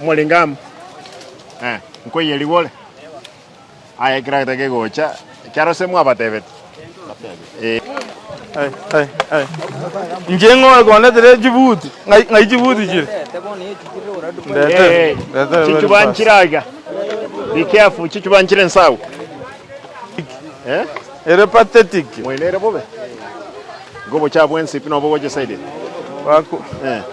Molingam. Nko yeli wole. Aya kira take gocha. Kyaro se mwa batebet. Njengo gona tere Djibouti. Ngai Djibouti jire. Chichuban chiraga. Be careful, chichuban chiren saw. Ere pathetic. Moinere bobe. Gobo cha bwensi pino bobo je side. Wako. Yeah.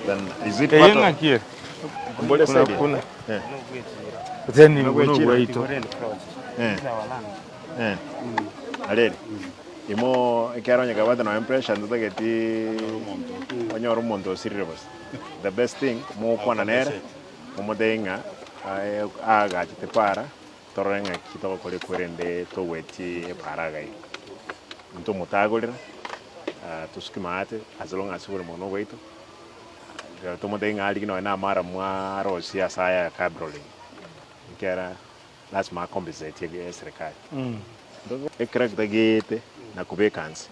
Then is it part of here? Mbole side. Then no wait. Alele. Imo ekaro nyakabata no impression tutageti onyoro monto serious. The best thing mo kwana nere mo denga aga te para torenga kito kole kwerende to weti e para gai. Nto mutagolira tuskimate as long as we're mono weito. To mo denga ali no na mara mwa rosia saya cabroli. Kera las ma compensate ye serikali. Ekrek dagete na kubekansi.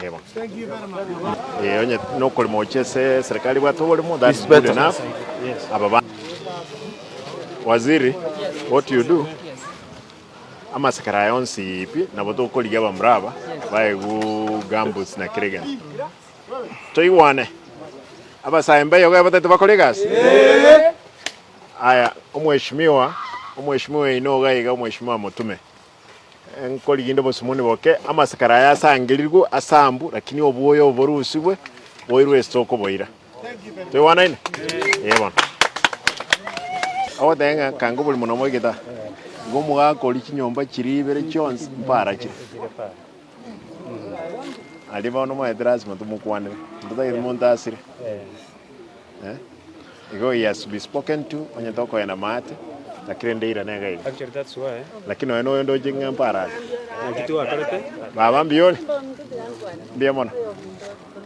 Yebo. Onye no kolmochese serikali watu wale mo that's good enough. Yes. Ababa. Waziri, what you do? Ama sekara yonsi ipi na boto koliga bamraba bae gu gambus na kregan. Toi wane. Aba saembe yoga batete bakolegas. Aya, umheshimiwa inoga iga umheshimiwa Mutume. Nkoli gindo bosumuni boke amasekara ya sangirirgo asambu lakini obuyo oborusibwe boirwe estoko boira. Toi wana ine? Yebo. Awo denga kango buli muno mogeta. Ngomu ga koli kinyomba kiribere kyonse mpara kiri. Ali bono mo edras mo tumukwane. Ndoda imonta asire. Igo he has to be spoken to onye toko yana mate. Lakini ndeira nega hivi. Actually that's why. Lakini wano ndo jinga mpara. Kitu wakalete. Baba mbiole. Mbia mona.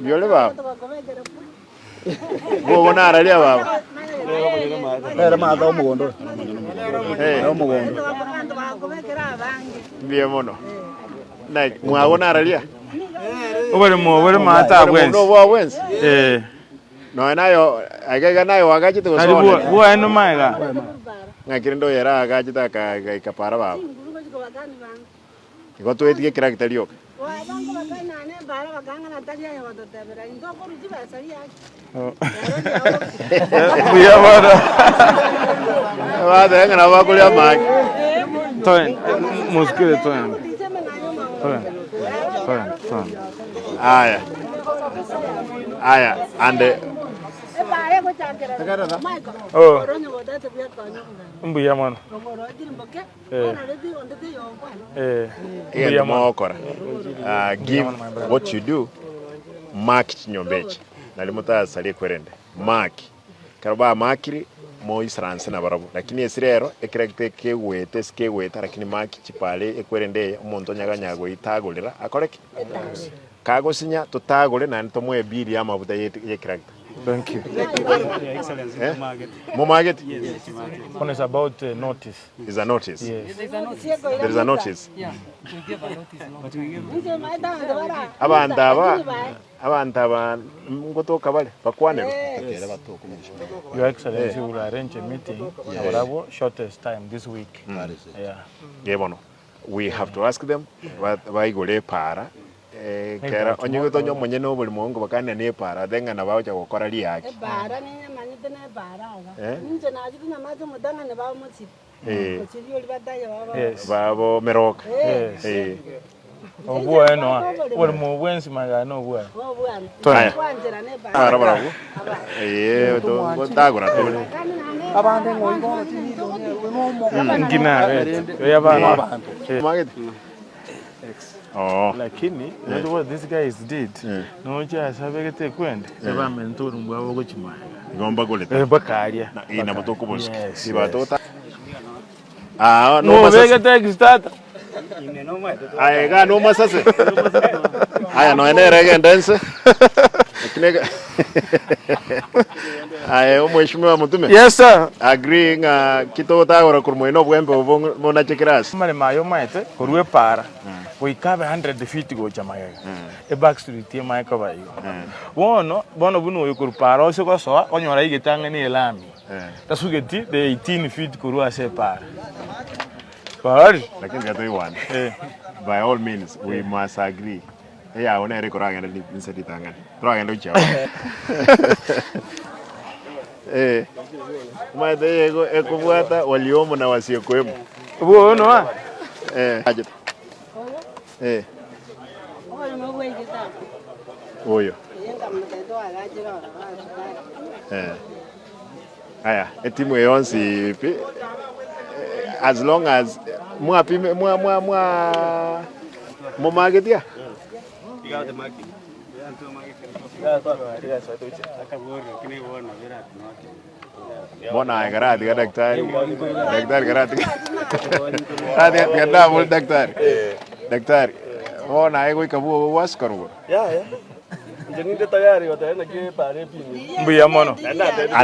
Mbiole baba. Bo na aralia baba. Era mata omugondo. Omugondo. Mbia mono. Na mwabona aralia. Obere mata abwensi. No abwensi. No nayo agaga nayo wagachite gusona. Ali bua eno maiga. Ngakirindo yera agachita ka ikapara baba. Iko to etige character yok. Buya bana. Wada ngana bakulia maki. Toin muskile toin. Aya and Mbuya mwana. Give what you do. Mark chinyombechi. Nalimuta sali kwerende. Mark. Karoba makiri mo isranse na barabu. Lakini esirero ekerekte keweta lakini mark chipale ekwerende omuntu nyaganyago itagolera akoreke. Kago sinya tutagole na ntomo ebiri ya mabuta yekerekte. Thank you. Yeah, Excellency. More market? Yes. One is about notice. Is a notice? Yes. There is a notice. Yeah, we give a notice. But we give Abantaba ngotoka bale bakwanero. Your Excellency will arrange a meeting our shortest time this week. Yeah. Yebono. We have to ask them why go le para. Kera onye tonyo monye no buli mongo bakane ne para denga na bawo cha gukora li yake. Para ni nyamanye tene para. Nje na ajitu nyamaze mudanga ne bawo mutsi. Mutsi yoli badaya baba. Yes. Babo meroka. Yes. Obuwa eno wali mu bwensi maga no buwa. Obuwa. Kwanjira ne Para barabu. To tagora to. Abande ngoingo tini ngina ya bana. Market. Oh. Lakini what this guy is did. No cha sabegete kwende. Eba mentor mbwa wogo chimaya. Gomba goleta. Bakaria. Ina batoko bosi. Sibatota. No begete start. Ai ga no masase. Aya no ene rege ndense. Kinega. Ai mheshimiwa Mutume. Yes sir. Agreeing kitota ora kurmoino bwembe mona chekiras. Male mayo maite kurwe para. we cover 100 feet go chamaga e back street ye mai cover yo bono bunu yo paro se ko so onyora igitanga ni elami tasugeti the 18 feet kurua se para pari lakini gato one by all means we must agree ya ona ere koranga ndi insedi tanga troanga ndo chao maite yego ekubwata waliomo na wasiokwemo bono ajit oyo aya etimu yonsi ipi as long as mwapime mwa marketia Igate maki. Bona garati ga daktari garati ada mul daktari bona ai koi kabu was karu Jeninde tayari wataenda ke pare pini. Mbuya mono. And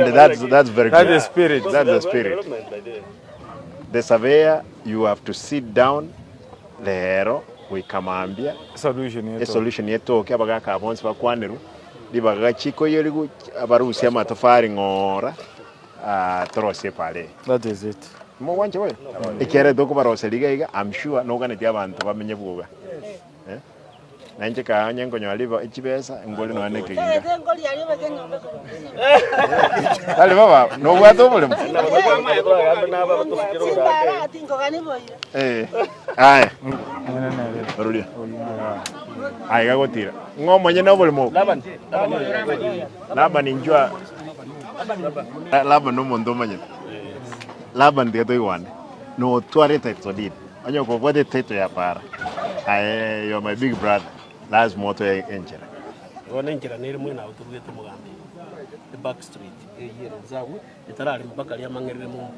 that's very good. That's the spirit. That's the spirit. The surveyor, you have to sit down lero wikamambia solution yetu kyabaga kabonsi bakwaneru libaga chiko yeligu abarusi amatafari ngora trose pale. That is it. Mo wanje we ikere doko barose liga I'm sure no gane abantu bamenye buga nanje ka nyengo nyaliba ichibesa ngoli no aneke inga ale baba no gwato bole ay barulia ay ga gotira ngomo nyena bole mo laban injua laban no mondo manye laban de to iwane no tware teto dit onyo ko bode teto ya para ay you're my big brother. Last moto enjera. Wana enjera nere mwena uturugeto mugambi. The back street here zawe etarali mpaka ya mangerere mu.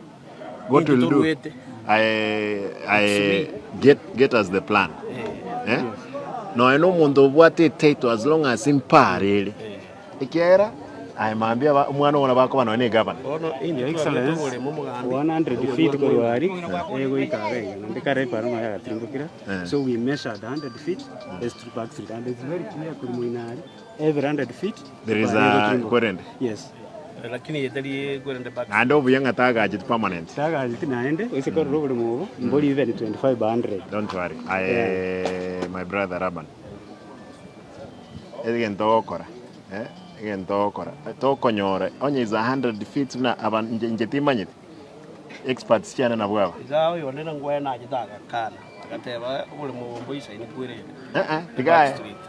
What will do? I get us the plan. No eno mondo bwate teto as long as impare. Ikiera ai mambia mwana wana bako bana ne gavana. Ono in excellence 100 feet korwari ego ikabe ndikare paroma ya tringukira so we measured 100 feet is to back street and it's very clear kuri muinari every 100 feet there is a current. Yes, lakini yedali gwende back and over yanga taga ajit permanent taga ajit naende usikoro robule mubo mboli even 25 by 100. Don't worry. My brother Raban again tokora again tokora tokonyore onye is 100 feet na aban njetimanyit experts cyane na bwaba zawe yonena ngwa na ajitaga kana akateba ubule mubombo isa ni kwere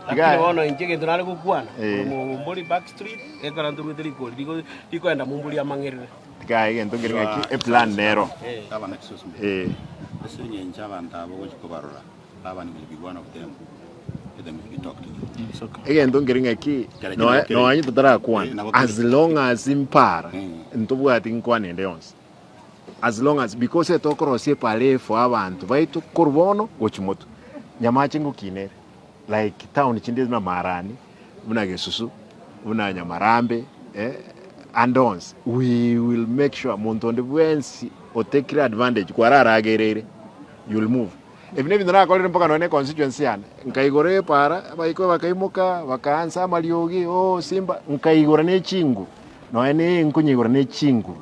tigaye wono injege tunale kukwana mumboli back street ekara ndurutiri koli likwenda mumboli amangerere tigaye again togiringa ki plan nero aba na excuse me esenye njaba ndabo kuchikobarura aba ni bigwana kutembo them we talk to you again togiringa ki no anyi tutara kwana as long as impara ntobwati nkwane ndeyonse as long as because it okorosie pale for abantu baitu kurbono gochimoto nyamache ngukine like town chinde na marani muna gesusu muna nyamarambe and ons we will make sure montonde bwensi o take advantage kwarara agerere you'll move even ndana kolere mpaka none constituency yana nkaigore para baiko bakaimuka bakaanza maliogi simba nkaigora ne chingu no ene nkunyigora ne chingu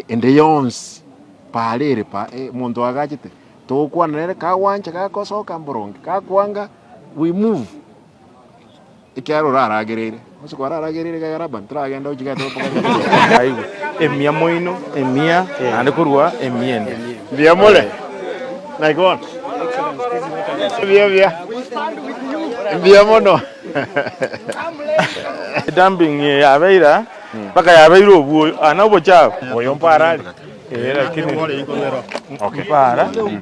ende yonsi palere pa muntu agachite to kwanere ka wanja ka kosoka mboronge ka kwanga we move ikyaro raragerere osiko raragerere ka Raban tragenda ujiga to poka aigo emia moino emia ande kurwa emiende bia mole like what bia mono dumping ya beira baka ya beira obuo anabo chao oyo mparali lakini okay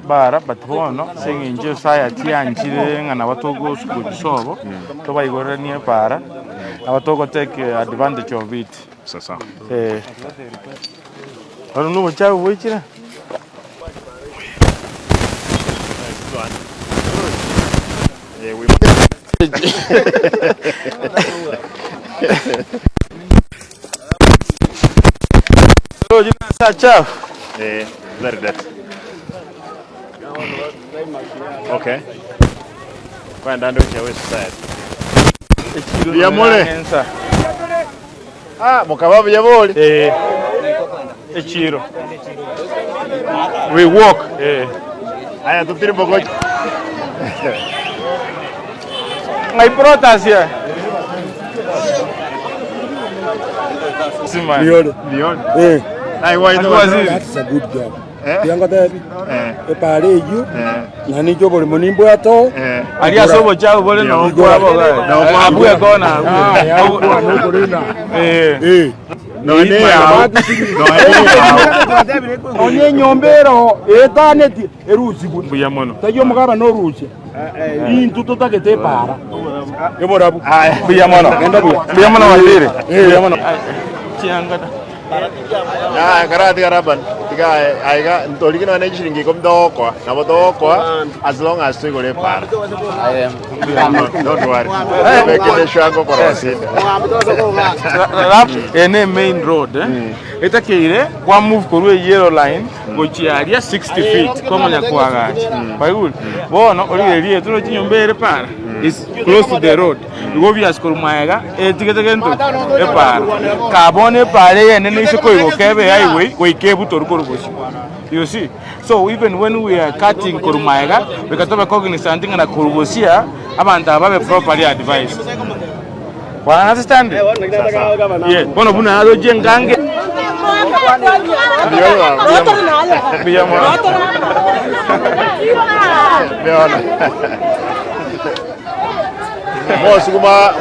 bara batwono senginje society anjire ngana batogo skusobo to baigoranie para abatogo take advantage of it sasa ono no chao boichira very that Okay. Kwa ndando cha west side. Ya mole. Ah, mukababu ya boli. Echiro. We walk. Aya tutiri boko. Ngai protas ya. Simon. Leon. That's a good job. Yango dabi. Pare you. Nani jobo le monimbo ato. Ali asobo chao bole no kwa boga. Abu e kona. No ne ya. Onye nyombero etaneti erusi bu. Buyamono. Tayo mugaba no rusi. Intuto takete para. Emorabu. Buyamono. Buyamono waziri. Buyamono. Chiangada. Karati karaban. Tiga aiga ntoliki na neji shiringi komdoko. Na bodoko as long as tu gole par. Don't worry. Make it shango korosinde. Ene main road eta keire kwa move korwe yellow line go chiaria 60 feet como nya kwagachi. Baigul. Bono ori tuno chinyombere par. Is close to the road. Go via skorumaega tigete gento e par. Carbone pare ene ne se koigo kebe highway go ikebu toruko. You see, so even when we are cutting Kurumaega, we can talk cognizant na Kurugosia, abantu ababe properly advised. Wa understand? Yeah, bono buna ado jengange.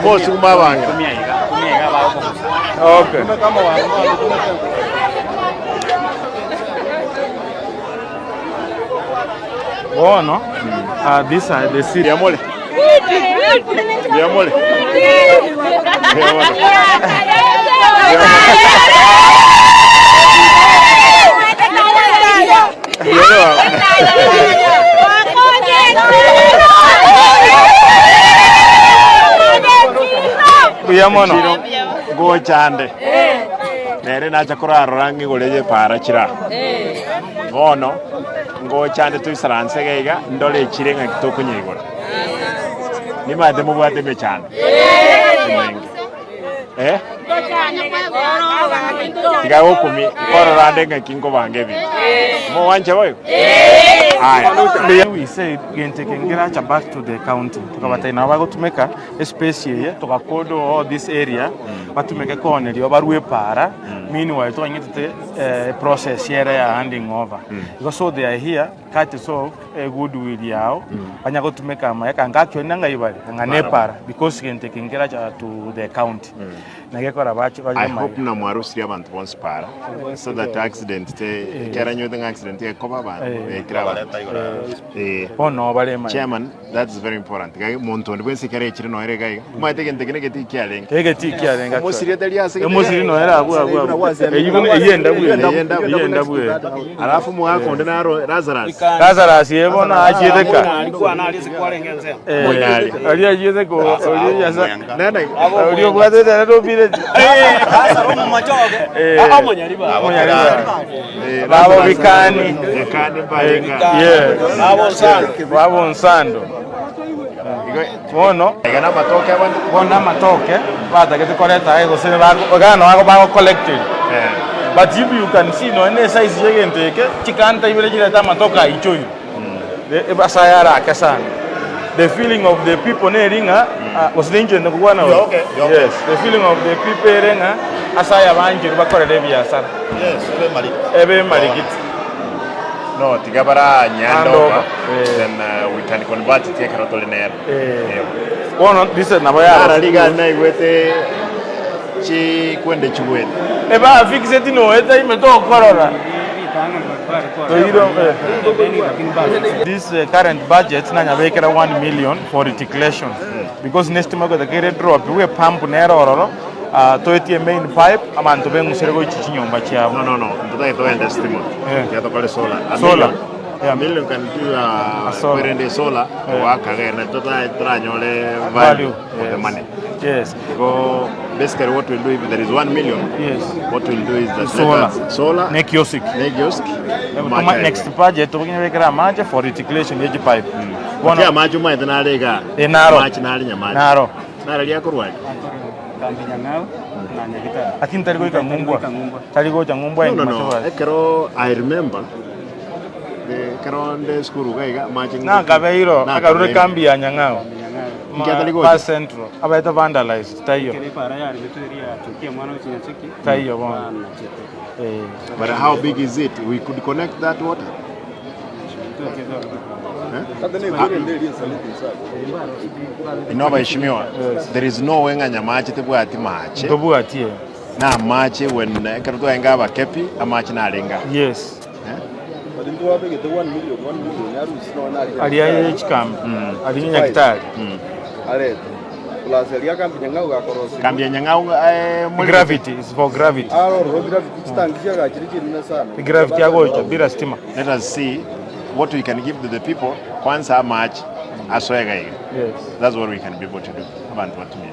Mosukuma banga. Okay. Oh no, these are the city. Yamole. Yamole. Yamono. Go chande. Nere na chakura rangi goleje para chira. Gono. Go chande tu saranse gaiga ndole chirenga kitoko nyigora. Ni mate mu bwate me chande. Tiga okumi koro rande nga kingo bangebi. Mo wancha boyo. We said gente kengira cha back to the county. Tukabata ina wago tumeka space here to kodo all this area batumeka kone rio barue para meanwhile to ngite process here ya handing over. Because so they are here cut so a good will yao banyago tumeka mayaka ngakyo nanga ibali ngane para because gente kengira cha to the county. Nagekora bachi I hope na mwarusi abantu once para so that accident te keranyo the accident te koba ba no balema chairman, that's very important. Gai monto ndi bwense kare chiri no ere gai kuma tege ndege geti kialeng tege ti kialeng mo siri dali ase mo siri no era abu yenda buye alafu mu ako ndina Lazarus yebona ajideka alikuwa analisi kwa lengenze monyali ali ajideka oli yasa nana oli ogwade da do bile sasa romo machoge monyali babo bikani bayenga babo nsando Bono, egana matoke abantu bona matoke bata ke koleta ego se bagano bago collected. But if you can see no ene size yegente ke chikanta ibele jileta matoka ichoyo. The basayara kasana. The feeling of the people neringa was danger no kuwana. Yes, the feeling of the people neringa asaya banje bakore de biasa. Yes, ebe marikit. No, tigabara nyando. Then we can convert it to Karotoliner. Bono this na baya. Ara liga na igwete chi kwende chugwete. Eba fixe tino eta imeto korora. This current budget na nyabekera 1 million for reticulation because next month the kere drop we pump nero ororo to etie main pipe amanto bengu serego chichinyomba chiao. No. Ndoto ito ende estimo. Ya to kale sola. Sola. Yeah. Million can do solar. Querende solar. Work again. Try value for the money. Yes. Go basically what we'll do if there is 1 million. Yes. What we'll do is that Solar. Ne kiosk. Next budget we can make a match for reticulation edge pipe. One of match mai tena lega. Naro. Match nari nyama. Naro. Naro lia kurwa. Kambi nyangao na nyakita. Lakini taliko ikamumbwa. Taliko changumbwa No. Ekero I remember kero nde skuru kaiga match. Na kabeiro akarure kambi ya nyangao. Pa central. Abaita vandalized. Tayo. Tayo bwana. But how big is it? We could connect that water. Inobaheshimiwa. There is no wenga nyamache tebwati mache. Tobwati. Na mache when karuto enga ba kepi amache na alenga. Yes. Aliya chikam. Alinya kitali. Alete. Plus elia kambi nyangao gakorosi. Kambi nyangao gravity is for gravity. Gravity stangia gachiriki nina sana. Gravity yago bila stima. Let us see what we can give to the people kwanza how much asoega hiyo. Yes. That's what we can be able to do. Abantu batumye.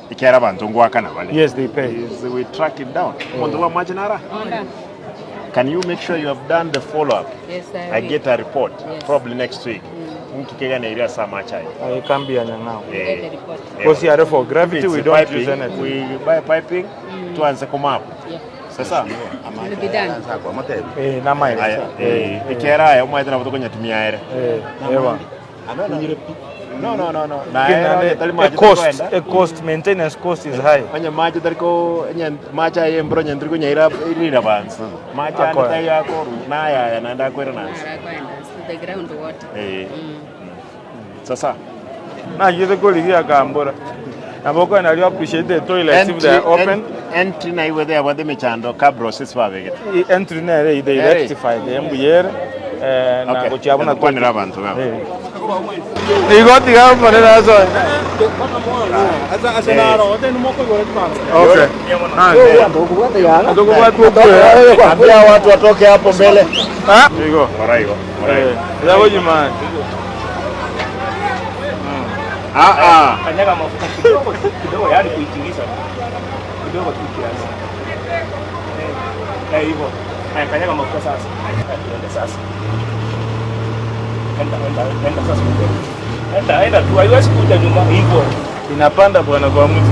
Ikera abantu ngwaka na wale. Yes, they pay. We track it down. Mondo wa maji nara. Can you make sure you have done the follow up? Yes, I get a report probably next week. Mkikega na area saa macha hiyo. Kambi ya nyangao. Because here for gravity we don't use anything. We buy piping tuanze kumap. Sasa na mai. Ikera ya umwe tena kutoka nyatumia ere. Ewa. No. A cost maintenance cost is high. Anya maji tariko macha ye mbro nyandriko nyaira irira bansa. Macha ndata yako na ya naenda kwera nansi. The ground water. Sasa na yete ko ligia kambora. Na boko na liwa appreciate the toilets if they are open. Entry na iwe there wade mechando kabro sisi babegeta. Entry na they rectify the mbuyere na kuchiabona kwa nira bantu ngabo. Igoti gabo pone nazo. Okay. Ambia watu watoke hapo mbele. Igo. Oraigo. Yabo jimani. Kanyaga mafuta kidogo yani kuitingisha. Kidogo tu kiasi. Hivyo. Kanyaga mafuta sasa. Ndio sasa. Enda sasa. Enda tu haiwezi kuja nyuma hivyo. Inapanda bwana kwa mtu.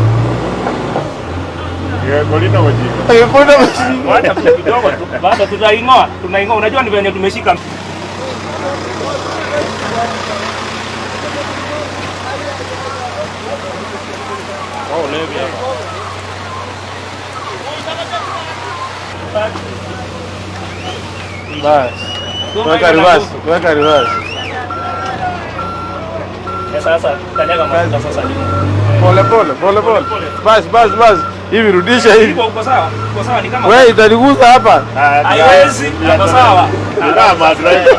Golina waji. Inapanda Wacha kidogo tu. Bado tunaingoa. Unajua ni venye tumeshika. Oh, levi hapa. Bas. Weka reverse. Sasa kanyaga mafuta sasa. Pole. Bas. Hivi rudisha hivi. Uko sawa? Uko sawa ni kama wewe italigusa hapa. Haiwezi. Uko sawa. Kama driver.